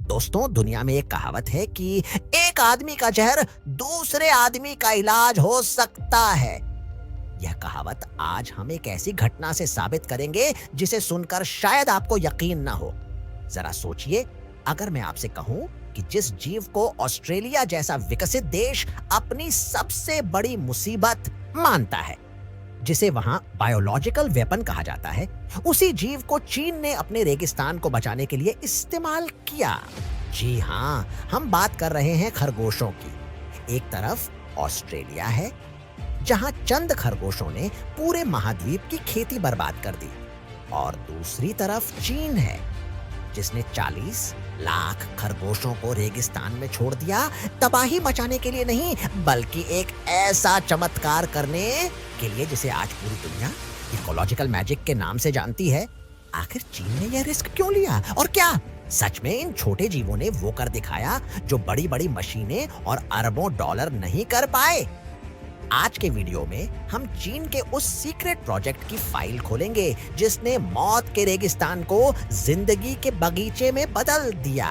दोस्तों, दुनिया में एक कहावत है कि एक आदमी का जहर दूसरे आदमी का इलाज हो सकता है। यह कहावत आज हम एक ऐसी घटना से साबित करेंगे जिसे सुनकर शायद आपको यकीन ना हो। जरा सोचिए, अगर मैं आपसे कहूं कि जिस जीव को ऑस्ट्रेलिया जैसा विकसित देश अपनी सबसे बड़ी मुसीबत मानता है, जिसे वहां बायोलॉजिकल वेपन कहा जाता है, उसी जीव को चीन ने अपने रेगिस्तान को बचाने के लिए इस्तेमाल किया। जी हां, हम बात कर रहे हैं खरगोशों की। एक तरफ ऑस्ट्रेलिया है, जहां चंद खरगोशों ने पूरे महाद्वीप की खेती बर्बाद कर दी, और दूसरी तरफ चीन है, जिसने 40 लाख खरगोशों को रेगिस्तान में छोड़ दिया, तबाही मचाने के लिए नहीं, बल्कि एक ऐसा चमत्कार करने के लिए जिसे आज पूरी दुनिया इकोलॉजिकल मैजिक के नाम से जानती है। आखिर चीन ने यह रिस्क क्यों लिया, और क्या सच में इन छोटे जीवों ने वो कर दिखाया जो बड़ी बड़ी मशीनें और अरबों डॉलर नहीं कर पाए? आज के वीडियो में हम चीन के उस सीक्रेट प्रोजेक्ट की फाइल खोलेंगे जिसने मौत के रेगिस्तान को जिंदगी के बगीचे में बदल दिया।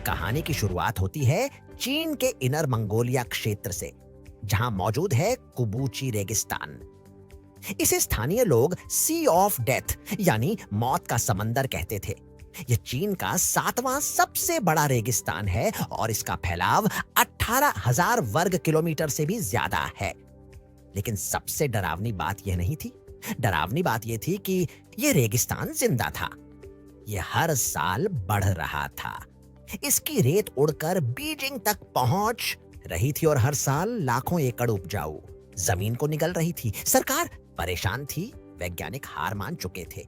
कहानी की शुरुआत होती है चीन के इनर मंगोलिया क्षेत्र से, जहां मौजूद है कुबूची रेगिस्तान। इसे स्थानीय लोग सी ऑफ डेथ यानी मौत का समंदर कहते थे। यह चीन का 7वां सबसे बड़ा रेगिस्तान है और इसका फैलाव 18,000 वर्ग किलोमीटर से भी ज्यादा है। लेकिन सबसे डरावनी बात यह नहीं थी। डरावनी बात यह थी कि यह रेगिस्तान जिंदा था। यह हर साल बढ़ रहा था। इसकी रेत उड़कर बीजिंग तक पहुंच रही थी और हर साल लाखों एकड़ उपजाऊ जमीन को निगल रही थी। सरकार परेशान थी, वैज्ञानिक हार मान चुके थे।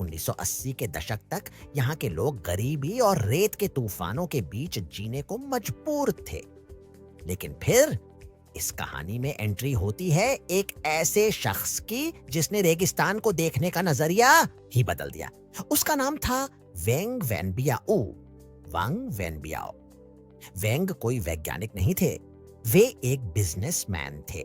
1980 के दशक तक यहाँ के लोग गरीबी और रेत के तूफानों के बीच जीने को मजबूर थे। लेकिन फिर इस कहानी में एंट्री होती है एक ऐसे शख्स की जिसने रेगिस्तान को देखने का नजरिया ही बदल दिया। उसका नाम था वेंग वेनबियाओ। वांग वेनबियाओ। वेंग कोई वैज्ञानिक नहीं थे, वे एक बिजनेसमैन थे।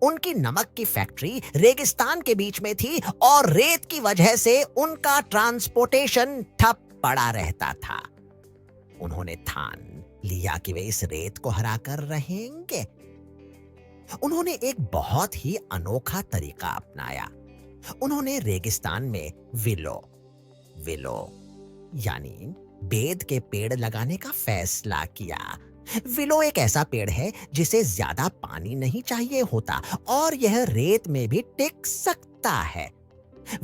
उनकी नमक की फैक्ट्री रेगिस्तान के बीच में थी और रेत की वजह से उनका ट्रांसपोर्टेशन ठप पड़ा रहता था। उन्होंने ठान लिया कि वे इस रेत को हराकर रहेंगे। उन्होंने एक बहुत ही अनोखा तरीका अपनाया। उन्होंने रेगिस्तान में विलो यानी बेद के पेड़ लगाने का फैसला किया। विलो एक ऐसा पेड़ है जिसे ज्यादा पानी नहीं चाहिए होता और यह रेत में भी टिक सकता है।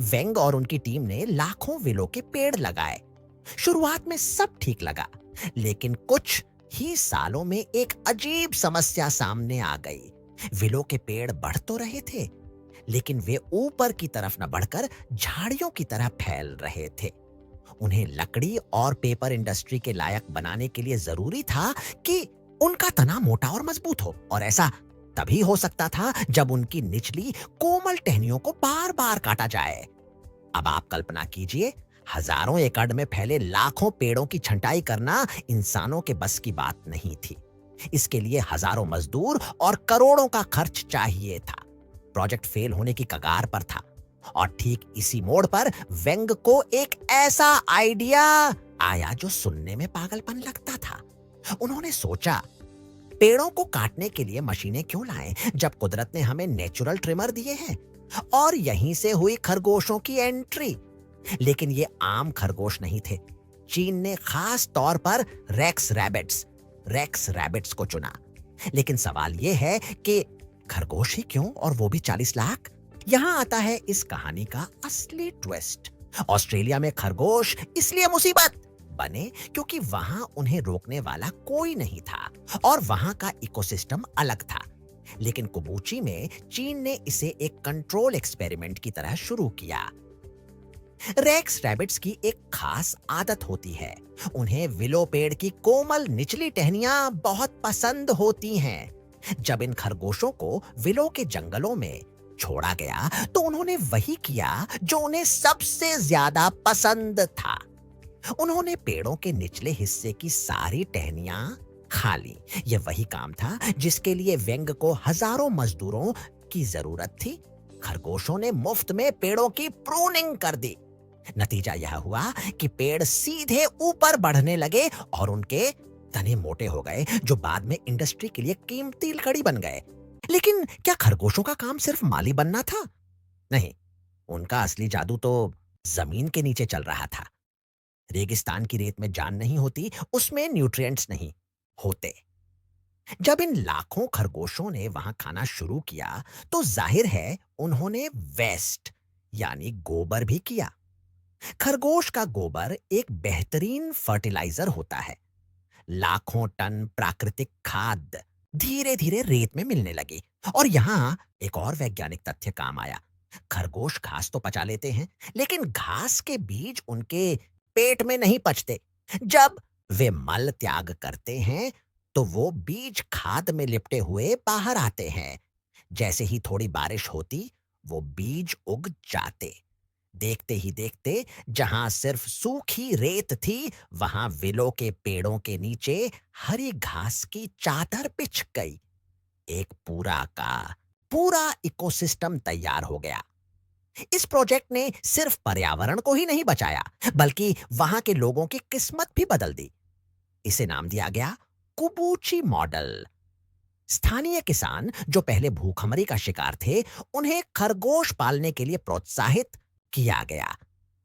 वेंग और उनकी टीम ने लाखों विलो के पेड़ लगाए। शुरुआत में सब ठीक लगा, लेकिन कुछ ही सालों में एक अजीब समस्या सामने आ गई। विलो के पेड़ बढ़ तो रहे थे, लेकिन वे ऊपर की तरफ न बढ़कर झाड़ियों की तरह फैल रहे थे। उन्हें लकड़ी और पेपर इंडस्ट्री के लायक बनाने के लिए जरूरी था कि उनका तना मोटा और मजबूत हो, और ऐसा तभी हो सकता था जब उनकी निचली कोमल टहनियों को बार बार काटा जाए। अब आप कल्पना कीजिए, हजारों एकड़ में फैले लाखों पेड़ों की छंटाई करना इंसानों के बस की बात नहीं थी। इसके लिए हजारों मजदूर और करोड़ों का खर्च चाहिए था। प्रोजेक्ट फेल होने की कगार पर था, और ठीक इसी मोड़ पर वेंग को एक ऐसा आइडिया आया जो सुनने में पागलपन लगता था। उन्होंने सोचा, पेड़ों को काटने के लिए मशीनें क्यों लाएं जब कुदरत ने हमें नेचुरल ट्रिमर दिए हैं। और यहीं से हुई खरगोशों की एंट्री। लेकिन ये आम खरगोश नहीं थे। चीन ने खास तौर पर रेक्स रैबिट्स को चुना। लेकिन सवाल यह है कि खरगोश ही क्यों, और वो भी 40 लाख? यहां आता है इस कहानी का असली ट्विस्ट। ऑस्ट्रेलिया में खरगोश इसलिए मुसीबत बने क्योंकि वहां उन्हें रोकने वाला कोई नहीं था और वहां का इकोसिस्टम अलग था। लेकिन कुबूची में चीन ने इसे एक कंट्रोल एक्सपेरिमेंट की तरह शुरू किया। रेक्स रैबिट्स की एक खास आदत होती है। उन्हें विलो पेड़ की कोमल निचली टहनियां बहुत पसंद होती हैं। जब इन खरगोशों को विलो के जंगलों में छोड़ा गया तो उन्होंने वही किया जो उन्हें सबसे ज्यादा पसंद था। उन्होंने पेड़ों के निचले हिस्से की सारी टहनियां खा ली। यह वही काम था जिसके लिए वेंग को हजारों मजदूरों की जरूरत थी। खरगोशों ने मुफ्त में पेड़ों की प्रूनिंग कर दी। नतीजा यह हुआ कि पेड़ सीधे ऊपर बढ़ने लगे और उनके तने मोटे हो गए, जो बाद में इंडस्ट्री के लिए कीमती लकड़ी बन गए। लेकिन क्या खरगोशों का काम सिर्फ माली बनना था? नहीं, उनका असली जादू तो जमीन के नीचे चल रहा था। रेगिस्तान की रेत में जान नहीं होती, उसमें न्यूट्रिएंट्स नहीं होते। जब इन लाखों खरगोशों ने वहां खाना शुरू किया, तो जाहिर है उन्होंने वेस्ट यानी गोबर भी किया। खरगोश का गोबर एक बेहतरीन फर्टिलाइजर होता है। लाखों टन प्राकृतिक खाद धीरे धीरे रेत में मिलने लगी। और यहां एक और वैज्ञानिक तथ्य काम आया। खरगोश घास तो पचा लेते हैं, लेकिन घास के बीज उनके पेट में नहीं पचते। जब वे मल त्याग करते हैं, तो वो बीज खाद में लिपटे हुए बाहर आते हैं। जैसे ही थोड़ी बारिश होती, वो बीज उग जाते। देखते ही देखते जहां सिर्फ सूखी रेत थी, वहां विलो के पेड़ों के नीचे हरी घास की चादर बिछ गई। एक पूरा का पूरा इकोसिस्टम तैयार हो गया। इस प्रोजेक्ट ने सिर्फ पर्यावरण को ही नहीं बचाया, बल्कि वहां के लोगों की किस्मत भी बदल दी। इसे नाम दिया गया कुबूची मॉडल। स्थानीय किसान जो पहले भूखमरी का शिकार थे, उन्हें खरगोश पालने के लिए प्रोत्साहित किया गया।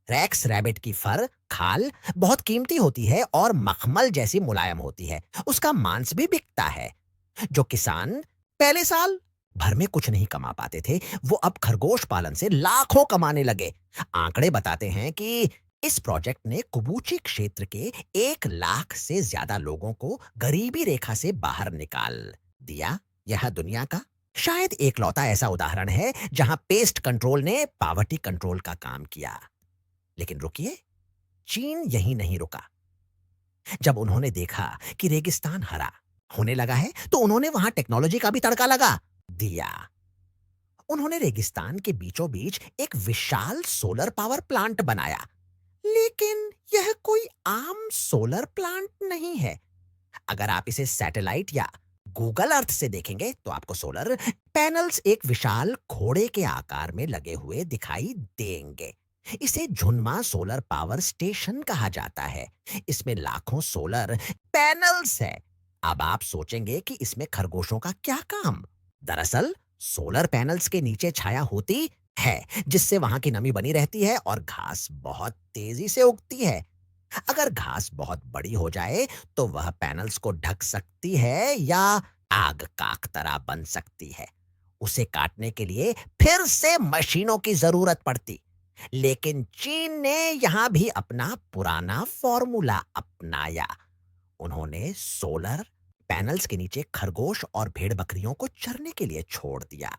रैक्स रैबिट की फर खाल बहुत कीमती होती है और मखमल जैसी मुलायम होती है। उसका मांस भी बिकता है। जो किसान पहले साल भर में कुछ नहीं कमा पाते थे, वो अब खरगोश पालन से लाखों कमाने लगे। आंकड़े बताते हैं कि इस प्रोजेक्ट ने कुबूची क्षेत्र के 1 लाख से ज्यादा लोगों को गरीबी रेखा से बाहर निकाल दिया। यह दुनिया का शायद एकलौता ऐसा उदाहरण है जहां पेस्ट कंट्रोल ने पावर्टी कंट्रोल का काम किया। लेकिन रुकिए, चीन यहीं नहीं रुका। जब उन्होंने देखा कि रेगिस्तान हरा होने लगा है, तो उन्होंने वहां टेक्नोलॉजी का भी तड़का लगा दिया। उन्होंने रेगिस्तान के बीचों बीच एक विशाल सोलर पावर प्लांट बनाया। लेकिन यह कोई आम सोलर प्लांट नहीं है। अगर आप इसे सैटेलाइट या गूगल अर्थ से देखेंगे, तो आपको सोलर पैनल्स एक विशाल घोड़े के आकार में लगे हुए दिखाई देंगे। इसे झुन्मा सोलर पावर स्टेशन कहा जाता है। इसमें लाखों सोलर पैनल्स है। अब आप सोचेंगे कि इसमें खरगोशों का क्या काम? दरअसल सोलर पैनल्स के नीचे छाया होती है, जिससे वहां की नमी बनी रहती है और घास बहुत तेजी से उगती है। अगर घास बहुत बड़ी हो जाए, तो वह पैनल्स को ढक सकती है या आग का तरह बन सकती है। उसे काटने के लिए फिर से मशीनों की जरूरत पड़ती। लेकिन चीन ने यहां भी अपना पुराना फॉर्मूला अपनाया। उन्होंने सोलर पैनल्स के नीचे खरगोश और भेड़ बकरियों को चरने के लिए छोड़ दिया।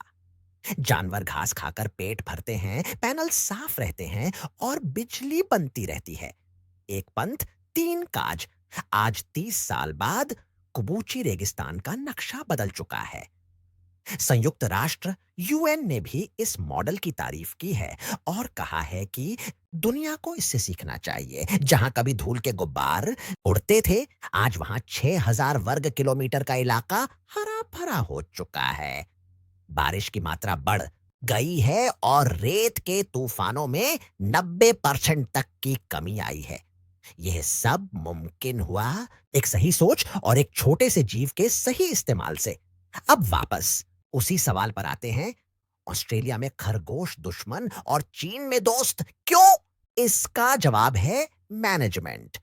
जानवर घास खाकर पेट भरते हैं, पैनल साफ रहते हैं और बिजली बनती रहती है। एक पंथ 3 काज। आज 30 साल बाद कुबूची रेगिस्तान का नक्शा बदल चुका है। संयुक्त राष्ट्र यूएन ने भी इस मॉडल की तारीफ की है और कहा है कि दुनिया को इससे सीखना चाहिए। जहां कभी धूल के गुब्बार उड़ते थे, आज वहां 6000 वर्ग किलोमीटर का इलाका हरा भरा हो चुका है। बारिश की मात्रा बढ़ गई है और रेत के तूफानों में 90% तक की कमी आई है। यह सब मुमकिन हुआ एक सही सोच और एक छोटे से जीव के सही इस्तेमाल से। अब वापस उसी सवाल पर आते हैं। ऑस्ट्रेलिया में खरगोश दुश्मन और चीन में दोस्त क्यों? इसका जवाब है मैनेजमेंट।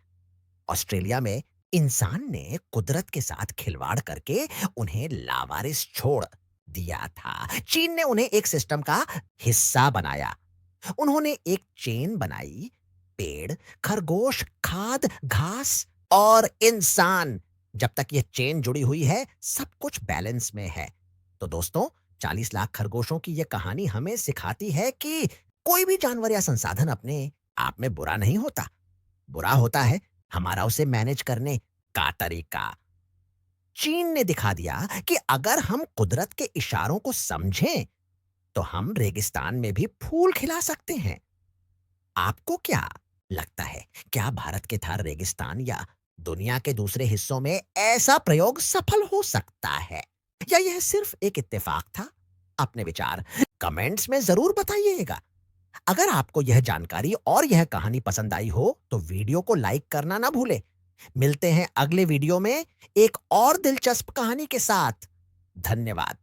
ऑस्ट्रेलिया में इंसान ने कुदरत के साथ खिलवाड़ करके उन्हें लावारिस छोड़ दिया था। चीन ने उन्हें एक सिस्टम का हिस्सा बनाया। उन्होंने एक चेन बनाई। पेड़, खरगोश, खाद, घास और इंसान। जब तक यह चेन जुड़ी हुई है, सब कुछ बैलेंस में है। तो दोस्तों, 40 लाख खरगोशों की यह कहानी हमें सिखाती है कि कोई भी जानवर या संसाधन अपने आप में बुरा नहीं होता। बुरा होता है हमारा उसे मैनेज करने का तरीका। चीन ने दिखा दिया कि अगर हम कुदरत के इशारों को समझें, तो हम रेगिस्तान में भी फूल खिला सकते हैं। आपको क्या लगता है, क्या भारत के थार रेगिस्तान या दुनिया के दूसरे हिस्सों में ऐसा प्रयोग सफल हो सकता है, या यह सिर्फ एक इत्तेफाक था? अपने विचार कमेंट्स में जरूर बताइएगा। अगर आपको यह जानकारी और यह कहानी पसंद आई हो तो वीडियो को लाइक करना ना भूलें। मिलते हैं अगले वीडियो में एक और दिलचस्प कहानी के साथ। धन्यवाद।